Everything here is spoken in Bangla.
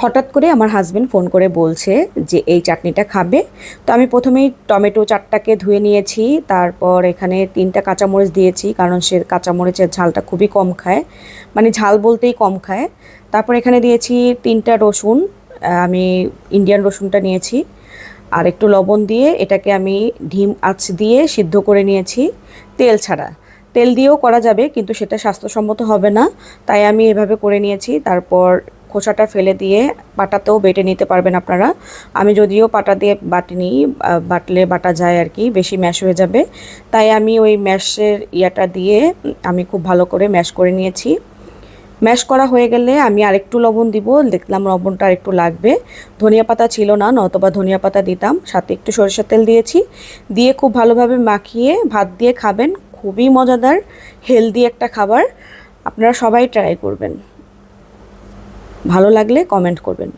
হঠাৎ করে আমার হাজবেন্ড ফোন করে বলছে যে এই চাটনিটা খাবে। তো আমি প্রথমেই টমেটো চারটাকে ধুয়ে নিয়েছি, তারপর এখানে 3টা কাঁচামরিচ দিয়েছি, কারণ সে কাঁচামরিচের ঝালটা খুবই কম খায়, মানে ঝাল বলতেই কম খায়। তারপর এখানে দিয়েছি 3টা রসুন, আমি ইন্ডিয়ান রসুনটা নিয়েছি, আর একটু লবণ দিয়ে এটাকে আমি ধিম আঁচ দিয়ে সিদ্ধ করে নিয়েছি, তেল ছাড়া। তেল দিয়েও করা যাবে, কিন্তু সেটা স্বাস্থ্যসম্মত হবে না, তাই আমি এভাবে করে নিয়েছি। তারপর খোসাটা ফেলে দিয়ে পাটাতেও বেটে নিতে পারবেন আপনারা। আমি যদিও পাটা দিয়ে বাটিনি, বাটলে বাটা যায় আর কি, বেশি ম্যাশ হয়ে যাবে, তাই আমি ওই ম্যাশের ইয়াটা দিয়ে আমি খুব ভালো করে ম্যাশ করে নিয়েছি। ম্যাশ করা হয়ে গেলে আমি আরেকটু লবণ দিব, দেখলাম লবণটা আরেকটু লাগবে। ধনিয়া পাতা ছিল না, নতবা ধনিয়া পাতা দিতাম। সাথে একটু সরিষার তেল দিয়েছি, দিয়ে খুব ভালোভাবে মাখিয়ে ভাত দিয়ে খাবেন। খুবই মজাদার, হেলদি একটা খাবার, আপনারা সবাই ট্রাই করবেন। ভালো লাগলে কমেন্ট করবেন।